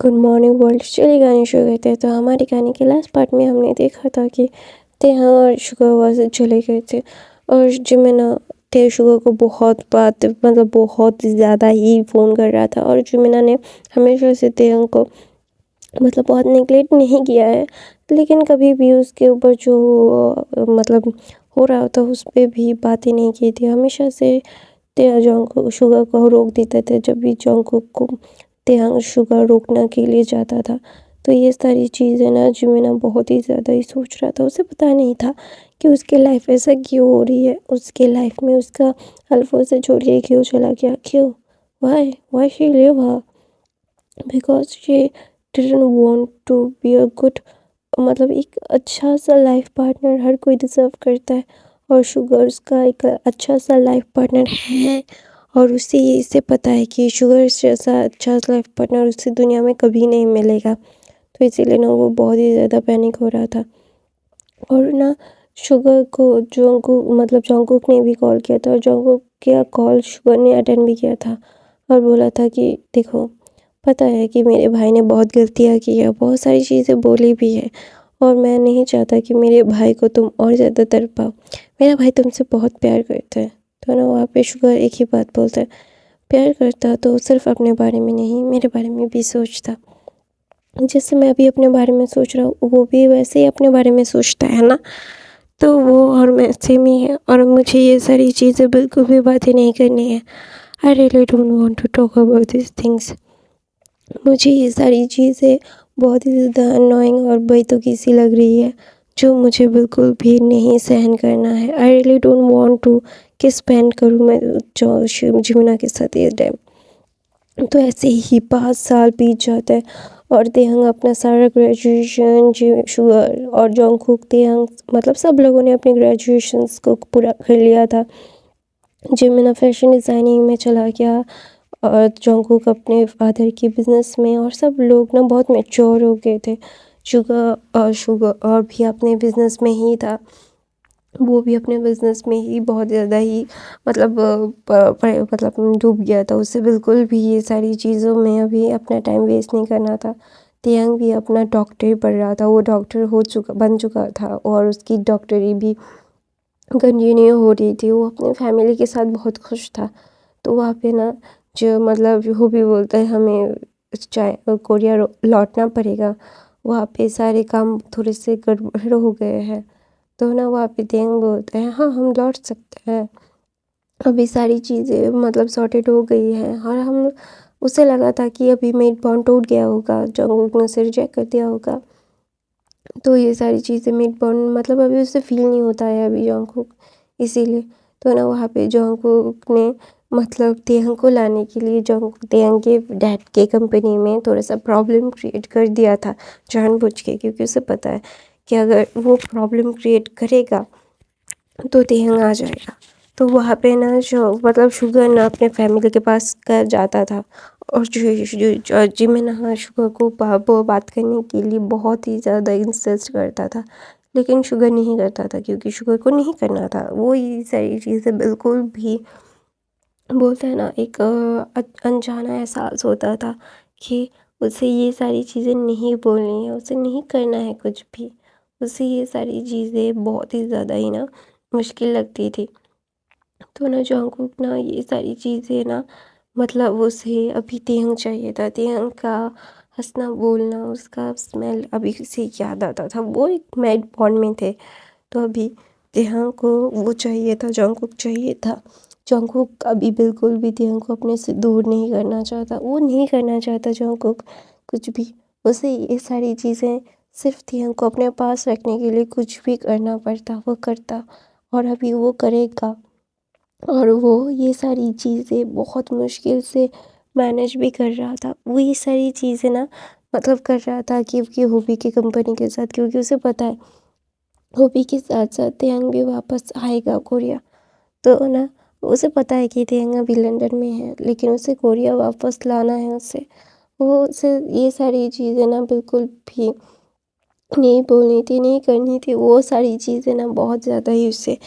Good morning world चलिए गाने शुरू करते हैं। तो हमारे गाने के लास्ट पार्ट में हमने देखा था कि तेहा और शुगर वहाँ चले गए थे और जिमिना थे शुगर को बहुत ज़्यादा ही फ़ोन कर रहा था और जिमिना ने हमेशा से तेहा को बहुत नेगलेक्ट नहीं किया है, लेकिन कभी भी उसके ऊपर जो हो रहा था उस पर भी बातें नहीं की थी। हमेशा से तेहा जोंग शुगर को रोक देते थे जब भी जोंगकुक को तेहा शुगर रोकने के लिए जाता था। तो ये सारी चीज़ें ना जिमिना बहुत ही ज़्यादा ही सोच रहा था। उसे पता नहीं था कि उसकी लाइफ ऐसा क्यों हो रही है, उसके लाइफ में उसका अल्फा से छोड़ के क्यों चला गया, क्यों, why she leave her, because she didn't want to be a good एक अच्छा सा लाइफ पार्टनर हर कोई डिज़र्व करता है और शुगर उसका एक अच्छा सा लाइफ पार्टनर है और उसे इसे पता है कि शुगर जैसा अच्छा लाइफ पार्टनर उसे दुनिया में कभी नहीं मिलेगा। तो इसीलिए ना वो बहुत ही ज़्यादा पैनिक हो रहा था और ना शुगर को जोंगकुक ने भी कॉल किया था और जोंगकुक का कॉल शुगर ने अटेंड भी किया था और बोला था कि देखो, पता है कि मेरे भाई ने बहुत गलतियाँ की है, बहुत सारी चीज़ें बोली भी है और मैं नहीं चाहता कि मेरे भाई को तुम और ज़्यादा तड़पाओ। मेरा भाई तुमसे बहुत प्यार करता है। तो ना वहाँ पे शुगर एक ही बात बोलता है, प्यार करता तो सिर्फ अपने बारे में नहीं मेरे बारे में भी सोचता। जैसे मैं अभी अपने बारे में सोच रहा हूँ वो भी वैसे ही अपने बारे में सोचता है ना। तो वो और मैं सेम ही है और मुझे ये सारी चीज़ें बिल्कुल भी बातें नहीं करनी है। I really don't want to talk about this things. मुझे ये सारी चीज़ें बहुत ही ज़्यादा अननोइंग और बेतुकी सी लग रही है जो मुझे बिल्कुल भी नहीं सहन करना है। I really don't want to कि स्पेंड करूँ मैं जो जिमुना के साथ ये टाइम। तो ऐसे ही 5 साल बीत जाते हैं और तेहंग अपना सारा ग्रेजुएशन शुगर और जोंगकुक तेहंग सब लोगों ने अपने ग्रेजुएशंस को पूरा कर लिया था। जिमिना फैशन डिज़ाइनिंग में चला गया और जोंगकुक अपने फादर की बिज़नेस में और सब लोग ना बहुत मैच्योर हो गए थे। शुगर और भी अपने बिज़नेस में ही था, वो भी अपने बिज़नेस में ही बहुत ज़्यादा ही डूब गया था। उसे बिल्कुल भी ये सारी चीज़ों में अभी अपना टाइम वेस्ट नहीं करना था। तेयंग भी अपना डॉक्टरी पढ़ रहा था, वो डॉक्टर बन चुका था और उसकी डॉक्टरी भी कंटिन्यू हो रही थी। वो अपने फैमिली के साथ बहुत खुश था। तो वहाँ पे ना जो वो भी बोलता है हमें कोरिया लौटना पड़ेगा, वहाँ पे सारे काम थोड़े से गड़बड़ हो गए हैं। तो ना वहाँ पे तेयंग बोलते हैं हाँ हम लौट सकते हैं, अभी सारी चीज़ें सॉर्टेड हो गई हैं। और हम उसे लगा था कि अभी मेड बॉन्ड टूट गया होगा, जोंगकुक ने उसे रिजेक्ट कर दिया होगा। तो ये सारी चीज़ें मेड बॉन्ड अभी उसे फील नहीं होता है अभी जोंगकुक, इसीलिए। तो ना वहाँ पे जोंगकुक ने तेयंग को लाने के लिए तेयंग के डैड के कंपनी में थोड़ा सा प्रॉब्लम क्रिएट कर दिया था जानबूझ के, क्योंकि उसे पता है कि अगर वो प्रॉब्लम क्रिएट करेगा तो तेयंग आ जाएगा। तो वहाँ पे ना जो शुगर ना अपने फैमिली के पास कर जाता था और जो जिमिना शुगर को वो बात करने के लिए बहुत ही ज़्यादा इंसिस्ट करता था, लेकिन शुगर नहीं करता था क्योंकि शुगर को नहीं करना था। वो ये सारी चीज़ें बिल्कुल भी बोलते हैं ना एक अनजाना एहसास होता था कि उसे ये सारी चीज़ें नहीं बोलनी है, उसे नहीं करना है कुछ भी। उसे ये सारी चीज़ें बहुत ही ज़्यादा ही ना मुश्किल लगती थी। तो ना जोंगकुक ना ये सारी चीज़ें ना उसे अभी तेयंग चाहिए था। तेयंग का हंसना बोलना, उसका स्मेल अभी उसे याद आता था। वो एक मैड बॉन्ड में थे, तो अभी तेयंग को वो चाहिए था, जोंगकुक चाहिए था। जोंगकुक अभी बिल्कुल भी तेयंग को अपने से दूर नहीं करना चाहता, वो नहीं करना चाहता जोंगकुक कुछ भी। उसे ये सारी चीज़ें सिर्फ तेयंग को अपने पास रखने के लिए कुछ भी करना पड़ता वो करता और अभी वो करेगा। और वो ये सारी चीज़ें बहुत मुश्किल से मैनेज भी कर रहा था। वो ये सारी चीज़ें ना कर रहा था क्योंकि होबी की कंपनी के साथ, क्योंकि उसे पता है होबी के साथ साथ तेयंग भी वापस आएगा कोरिया। तो ना उसे पता है कि तेयंग अभी लंदन में है, लेकिन उसे कोरिया वापस लाना है उसे। उसे ये सारी चीज़ें ना बिल्कुल भी नहीं बोलनी थी, नहीं करनी थी। वो सारी चीज़ें ना बहुत ज़्यादा ही उसे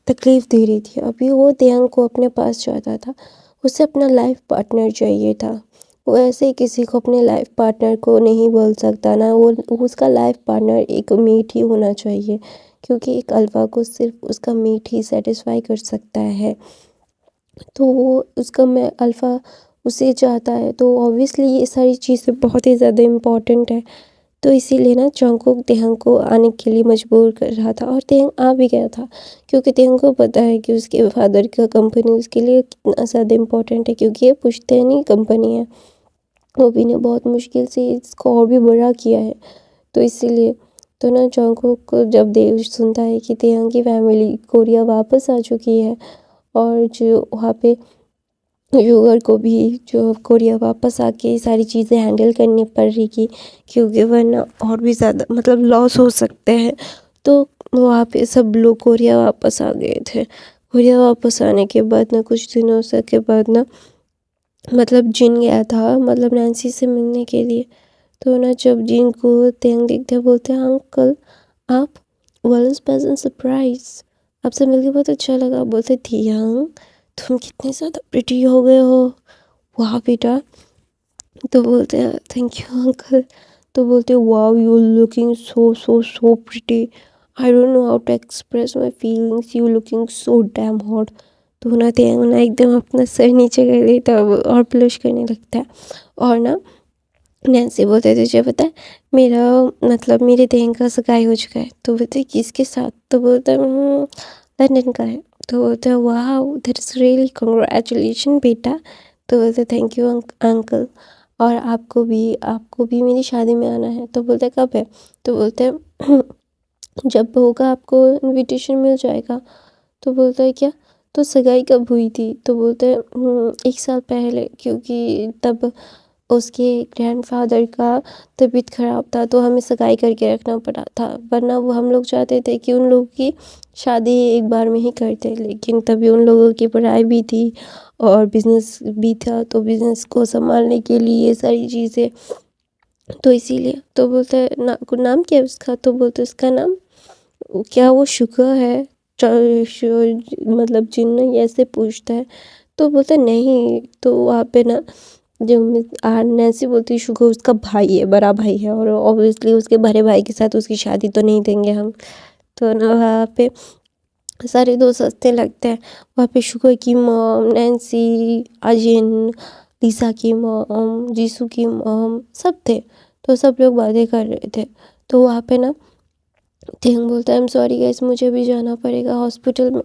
तकलीफ़ दे रही थी। अभी वो तेयंग को अपने पास चाहता था, उसे अपना लाइफ पार्टनर चाहिए था। वो ऐसे ही किसी को अपने लाइफ पार्टनर को नहीं बोल सकता ना, वो उसका लाइफ पार्टनर एक मीट ही होना चाहिए, क्योंकि एक अल्फ़ा को सिर्फ उसका मीट ही सेटिस्फाई कर सकता है। तो वो उसका मैं अल्फ़ा उसे चाहता है, तो ऑब्वियसली ये सारी चीज़ें बहुत ही ज़्यादा इम्पॉर्टेंट है। तो इसीलिए ना जंगकुक तेहंग को आने के लिए मजबूर कर रहा था, और तेहंग आ भी गया था, क्योंकि तेहंग को पता है कि उसके फादर का कंपनी उसके लिए कितना ज़्यादा इम्पोर्टेंट है, क्योंकि ये पुश्तैनी कंपनी है। वो भी ने बहुत मुश्किल से इसको और भी बड़ा किया है। तो इसीलिए तो ना जंगकुक को जब देव सुनता है कि तेहंग की फैमिली कोरिया वापस आ चुकी है, और जो वहाँ पे यूगर को भी जो कोरिया वापस आके सारी चीज़ें हैंडल करनी पड़ रही थी, क्योंकि वरना और भी ज़्यादा मतलब लॉस हो सकते हैं। तो वहाँ पे सब लोग कोरिया वापस आ गए थे। कोरिया वापस आने के बाद ना कुछ दिनों से के बाद ना मतलब जिन गया था मतलब नैन्सी से मिलने के लिए। तो ना जब जिन को तेंग देखते बोलते हैं, अंकल आप वालेंस प्रेजेंट सरप्राइज, आपसे मिलके बहुत अच्छा लगा। बोलते थियांग तुम कितने ज़्यादा प्रिटी हो गए हो, वाह बेटा। तो बोलते हैं थैंक यू अंकल। तो बोलते हैं wow you looking so so so pretty, I don't know how to express my feelings, you looking so damn hot. तो ना तेंग ना एकदम अपना सर नीचे कर लेता है और ब्लश करने लगता है। और ना नैन्सी बोलते थे तुझे पता है मेरा मतलब मेरे तेंग का सगाई हो चुका है। तो बोलते किसके साथ? तो बोलता है लंदन का है। तो बोलता है वाह दैट इज़ रियली कंग्रेचुलेशन बेटा। तो बोलते थैंक यू अंकल, और आपको भी मेरी शादी में आना है। तो बोलते कब है? तो बोलते हैं जब होगा आपको इनविटेशन मिल जाएगा। तो बोलता है क्या? तो सगाई कब हुई थी? तो बोलते हैं 1 साल पहले, क्योंकि तब उसके ग्रैंडफादर का तबीयत ख़राब था, तो हमें सगाई करके रखना पड़ा था, वरना वो हम लोग चाहते थे कि उन लोगों की शादी एक बार में ही करते, लेकिन तभी उन लोगों की पढ़ाई भी थी और बिज़नेस भी था, तो बिज़नेस को संभालने के लिए ये सारी चीज़ें, तो इसीलिए। तो बोलता है नाम क्या है उसका? तो बोलते उसका नाम क्या वो शुगर है? मतलब जिन ऐसे पूछता है। तो बोलता है नहीं। तो वहाँ पे ना जो नैन्सी बोलती है शुगर उसका भाई है, बड़ा भाई है, और ऑब्वियसली उसके बड़े भाई के साथ उसकी शादी तो नहीं देंगे हम। तो ना वहाँ पे सारे दोस्त हंसने लगते हैं। वहाँ पे शुगर की मॉम, नैन्सी, अजिन, लिसा की मॉम, जीसू की मॉम सब थे। तो सब लोग बातें कर रहे थे। तो वहाँ पे ना थिंग बोलता है आई एम सॉरी गाइस मुझे भी जाना पड़ेगा हॉस्पिटल में।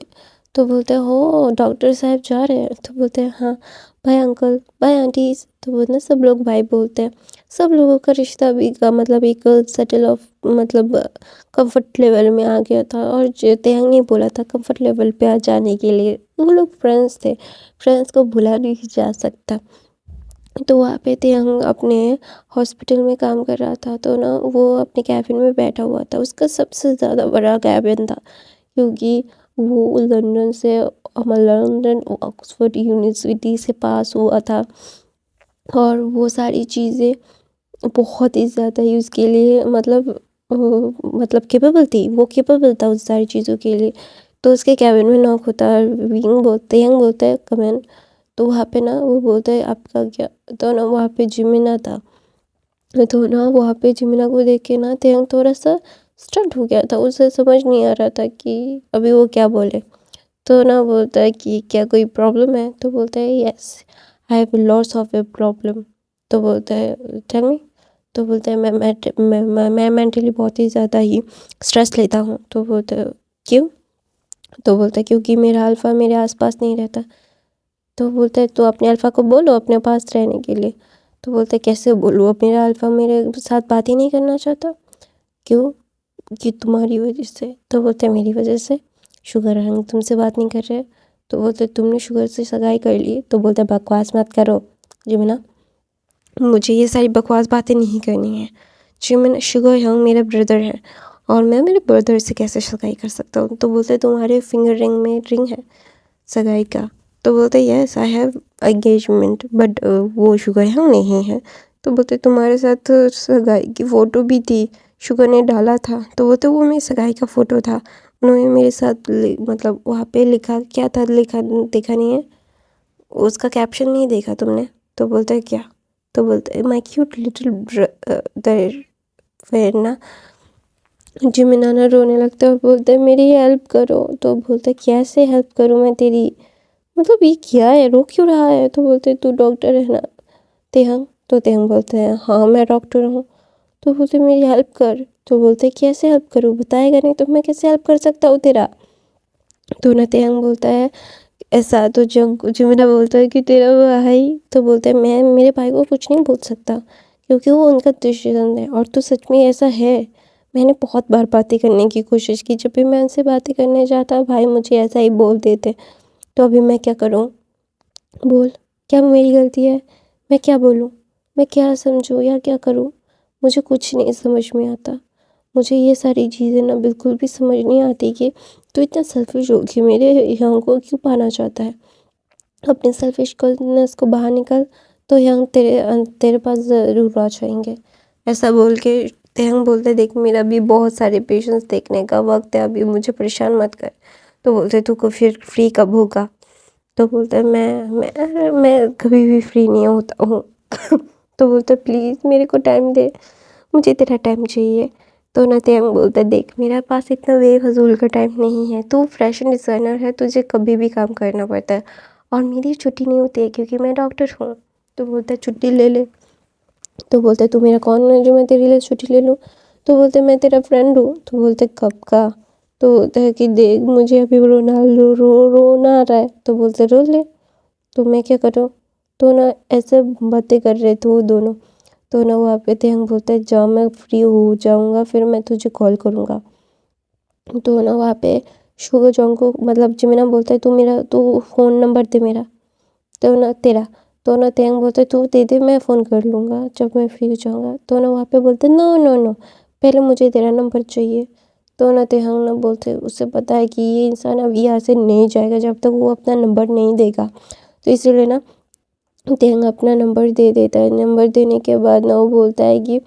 तो बोलते हैं हो डॉक्टर साहब जा रहे हैं? तो बोलते हैं हाँ, बाय अंकल, बाय आंटीज। तो बोलते हैं सब लोग बाय बोलते हैं। सब लोगों का रिश्ता भी का मतलब एक सेटल ऑफ मतलब कंफर्ट लेवल में आ गया था, और जो तेहंग ने बोला था कंफर्ट लेवल पे आ जाने के लिए, वो लोग फ्रेंड्स थे, फ्रेंड्स को भुला नहीं जा सकता। तो वहाँ पे तेहंग अपने हॉस्पिटल में काम कर रहा था, तो ना वो अपने कैबिन में बैठा हुआ था। उसका सबसे ज़्यादा बड़ा कैबिन था, क्योंकि वो लंदन ऑक्सफोर्ड यूनिवर्सिटी से पास हुआ था, और वो सारी चीज़ें बहुत ही ज़्यादा ही उसके लिए मतलब केपेबल थी, वो केपेबल था उस सारी चीज़ों के लिए। तो उसके कैबिन में नॉक होता है, यंग बोलता है कम इन। तो वहाँ पे ना वो बोलता है आपका क्या? तो ना वहाँ पे जिमिना था। तो ना वहाँ पे जिमिना को देख के ना तेयंग थोड़ा सा स्टंट हो गया था, उसे समझ नहीं आ रहा था कि अभी वो क्या बोले। तो ना बोलता है कि क्या कोई प्रॉब्लम है? तो बोलता है yes I have lots of a problem. तो बोलता है टेल मी। तो बोलता है मैं मेंटली बहुत ही ज़्यादा ही स्ट्रेस लेता हूँ। तो बोलता है क्यों? तो बोलता है क्योंकि मेरा अल्फ़ा मेरे आसपास नहीं रहता। तो बोलता है तो अपने अल्फ़ा को बोलो अपने पास रहने के लिए। तो बोलता है कैसे बोलूँ, अब मेरा अल्फ़ा मेरे साथ बात ही नहीं करना चाहता। क्यों? कि तुम्हारी वजह से। तो बोलते हैं मेरी वजह से? शुगर हम तुमसे बात नहीं कर रहे। तो बोलते तुमने शुगर से सगाई कर ली। तो बोलते बकवास मत करो जिमिना, मुझे ये सारी बकवास बातें नहीं करनी है। जिमिना शुगर यंग मेरा ब्रदर है, और मैं मेरे ब्रदर से कैसे सगाई कर सकता हूँ? तो बोलते तुम्हारे फिंगर रिंग में रिंग है सगाई का। तो बोलते yes I have engagement but वो शुगर यंग नहीं है। तो बोलते तुम्हारे साथ सगाई की फ़ोटो भी थी, शुगर ने डाला था। तो बोलते वो मेरी सगाई का फ़ोटो था, उन्होंने मेरे साथ मतलब वहाँ पे लिखा क्या था, लिखा देखा नहीं है उसका कैप्शन नहीं देखा तुमने? तो बोलता है क्या? तो बोलता है माई क्यूट लिटिल ब्रदर। फिर ना जिमिना ना रोने लगता है और बोलता है मेरी हेल्प करो। तो बोलता है कैसे हेल्प करूँ मैं तेरी, मतलब ये क्या है, रो क्यों रहा है। तो बोलते तू डॉक्टर है ना तेहंग। तो तेहंग बोलते हैं हाँ मैं डॉक्टर हूँ। तो बोलते मेरी हेल्प कर। तो बोलते कैसे हेल्प करूँ, बताएगा नहीं तो मैं कैसे हेल्प कर सकता हूँ तेरा। तो ना तेहंग बोलता है ऐसा। तो जिमिना बोलता है कि तेरा भाई। तो बोलता है मैं मेरे भाई को कुछ नहीं बोल सकता क्योंकि वो उनका डिसीजन है। और तो सच में ऐसा है, मैंने बहुत बार बातें करने की कोशिश की, जब भी मैं उनसे बातें करने जाता भाई मुझे ऐसा ही बोल देते। तो अभी मैं क्या करूँ, बोल क्या मेरी गलती है, मैं क्या बोलूँ, मैं क्या समझूँ या क्या करूँ, मुझे कुछ नहीं समझ में आता। मुझे ये सारी चीज़ें ना बिल्कुल भी समझ नहीं आती कि तू इतना सेल्फिश हो कि मेरे यहाँ को क्यों पाना चाहता है। अपने सेल्फिशनेस को बाहर निकल तो यंग तेरे पास ज़रूर आ जाएंगे। ऐसा बोल के तेहंग बोलते देख मेरा भी बहुत सारे पेशेंट्स देखने का वक्त है, अभी मुझे परेशान मत कर। तो बोलते तू को फिर फ्री कब होगा। तो बोलता है मैं कभी भी फ्री नहीं होता हूँ। तो बोलता है प्लीज़ मेरे को टाइम दे, मुझे तेरा टाइम चाहिए। तो ना तेहंग बोलता है देख मेरे पास इतना बेफजूल का टाइम नहीं है, तू फैशन डिज़ाइनर है, तुझे कभी भी काम करना पड़ता है और मेरी छुट्टी नहीं होती है क्योंकि मैं डॉक्टर हूँ। तो बोलता है छुट्टी ले ले। तो बोलता है तू मेरा कौन है जो मैं तेरे लिए छुट्टी ले लूँ। तो बोलते मैं तेरा फ्रेंड हूँ। तो बोलते कब का। तो बोलता है कि देख मुझे अभी रोना आ रहा है। तो बोलते रो ले, तो मैं क्या करूँ। तो ना ऐसे बातें कर रहे थे वो दोनों। तो ना वहाँ पे तेहंग बोलता है जब मैं फ्री हो जाऊँगा फिर मैं तुझे कॉल करूँगा। तो ना वहाँ पे शुगर जॉन्ग को मतलब जिमिना बोलता है तू फ़ोन नंबर दे मेरा। तो ना तेरा। तो ना तेहंग बोलता है तू दे दे मैं फ़ोन कर लूँगा जब मैं फ्री हो जाऊँगा। तो ना वहाँ पे बोलते नो नो नो, पहले मुझे तेरा नंबर चाहिए। तो ना तेहंग ना बोलते उसे पता है कि ये इंसान अब यहाँ से नहीं जाएगा जब तक वो अपना नंबर नहीं देगा। तो इसीलिए ना तेहंग अपना नंबर दे देता है। नंबर देने के बाद ना वो बोलता है कि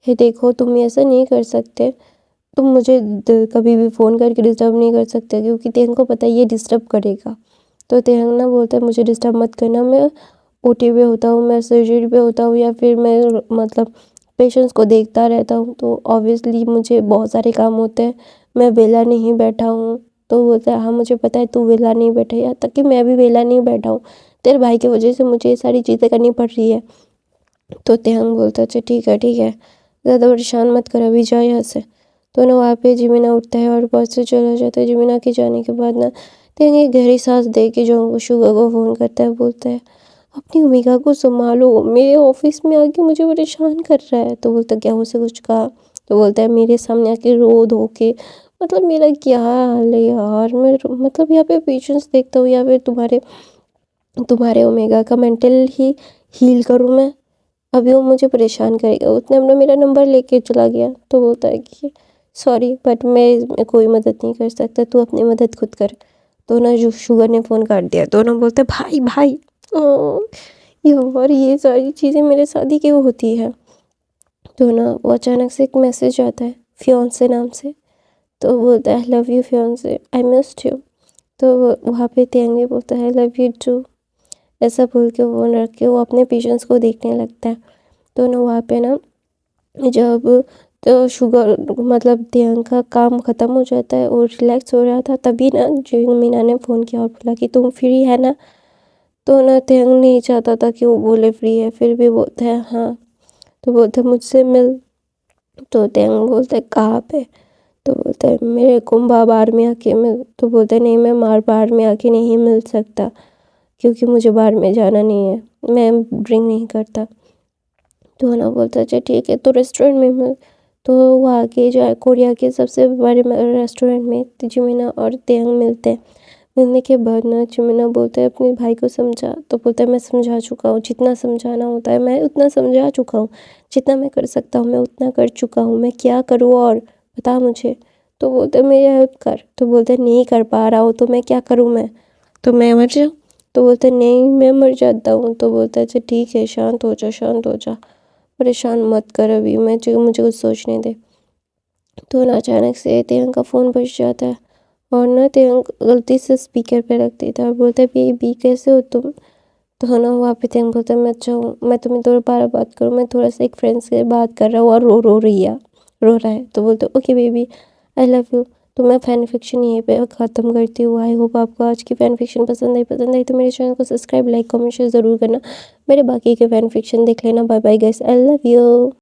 हे देखो तुम ऐसा नहीं कर सकते, तुम मुझे कभी भी फ़ोन करके डिस्टर्ब नहीं कर सकते क्योंकि तेहंग को पता है ये डिस्टर्ब करेगा। तो तेहंग ना बोलता है मुझे डिस्टर्ब मत करना, मैं ओटी पे होता हूँ, मैं सर्जरी पे होता हूँ या फिर मैं मतलब पेशेंट्स को देखता रहता हूँ, तो ऑब्वियसली मुझे बहुत सारे काम होते हैं, मैं वेला नहीं बैठा हूँ। तो बोलता है हाँ मुझे पता है तू वेला नहीं बैठा, यहाँ तक कि मैं भी वेला नहीं बैठा हूँ, तेरे भाई की वजह से मुझे ये सारी चीज़ें करनी पड़ रही है। तो तेहंग बोलता अच्छा ठीक है ज़्यादा परेशान मत कर, अभी जाओ यहाँ से। तो ना वहाँ पे जिमिना उठता है और बस से चला जाता है। जिमिना के जाने के बाद ना तेहंग एक गहरी सांस दे के जो शुगर को फ़ोन करता है, बोलता है अपनी ओमेगा को संभालो, मेरे ऑफिस में आके मुझे परेशान कर रहा है। तो बोलता क्या उसे कुछ कहा। तो बोलता है मेरे सामने आके रो धो के, मतलब मेरा क्या हाल है यार, मैं मतलब यहाँ पे पेशेंट्स देखता हूँ या फिर तुम्हारे ओमेगा का मेंटल ही हील करूँ मैं, अभी वो मुझे परेशान करेगा। उसने अपना मेरा नंबर लेके चला गया। तो बोलता है कि सॉरी बट मैं इसमें कोई मदद नहीं कर सकता, तू अपनी मदद खुद कर। तो ना जो शुगर ने फ़ोन काट दिया। तो ना बोलते भाई भाई यार ये सारी चीज़ें मेरे साथ ही क्यों होती है। तो ना वो अचानक से एक मैसेज आता है फियोंसे नाम से। तो बोलता है I love you fiance, I missed you. तो वहाँ पे तेंगे बोलता है आई लव यू टू। ऐसा बोल के फ़ोन रख के वो अपने पेशेंट्स को देखने लगता है। तो ना वहाँ पे ना जब तो शुगर मतलब तेहंग का काम ख़त्म हो जाता है और रिलैक्स हो रहा था, तभी ना जिमिना ने फ़ोन किया और बोला कि तुम फ्री है ना। तो ना तेहंग नहीं चाहता था कि वो बोले फ्री है, फिर भी बोलता है हाँ। तो बोलते मुझसे मिल। तो तेहंग बोलता है कहाँ पे। तो बोलता है मेरे को बार में आके मिल। तो बोलता है नहीं मैं बार में आके नहीं मिल सकता क्योंकि मुझे बार में जाना नहीं है, मैं ड्रिंक नहीं करता। तो ना बोलता अच्छा ठीक है तो रेस्टोरेंट में मिल। तो वो आके जो है कोरिया के सबसे बड़े रेस्टोरेंट में जिमिना और तेहंग मिलते हैं। मिलने के बाद ना जिमिना बोलता है अपने भाई को समझा। तो बोलता है मैं समझा चुका हूँ, जितना समझाना होता है मैं उतना समझा चुका हूँ, जितना मैं कर सकता हूँ मैं उतना कर चुका हूँ, मैं क्या करूँ और बता मुझे। तो बोलता है मेरी हेल्प कर। तो बोलता है नहीं कर पा रहा हूँ तो मैं क्या करूँ, मैं तो मैं मर जाऊँ। तो बोलता है नहीं मैं मर जाता हूँ। तो बोलता है अच्छा ठीक है शांत हो जा शांत हो जा, परेशान मत कर, अभी मुझे कुछ सोचने दे। तो ना अचानक से तेहंग का फ़ोन बज जाता है और ना तेहंग गलती से स्पीकर पे रख देता है और बोलता है बेबी कैसे हो तुम। तो है ना वहाँ पे तियांग बोलता है मैं तुम्हें दोबारा बात करूँ, मैं थोड़ा सा एक फ्रेंड से बात कर रहा हूँ और रो रहा है। तो बोलते okay baby I love you. तो मैं फैन फिक्शन यहीं पे ख़त्म करती हूँ। आई होप आपको आज की फैन फिक्शन पसंद आई तो मेरे चैनल को सब्सक्राइब लाइक कमेंट शेयर ज़रूर करना। मेरे बाकी के फैन फिक्शन देख लेना। Bye bye guys, I love you.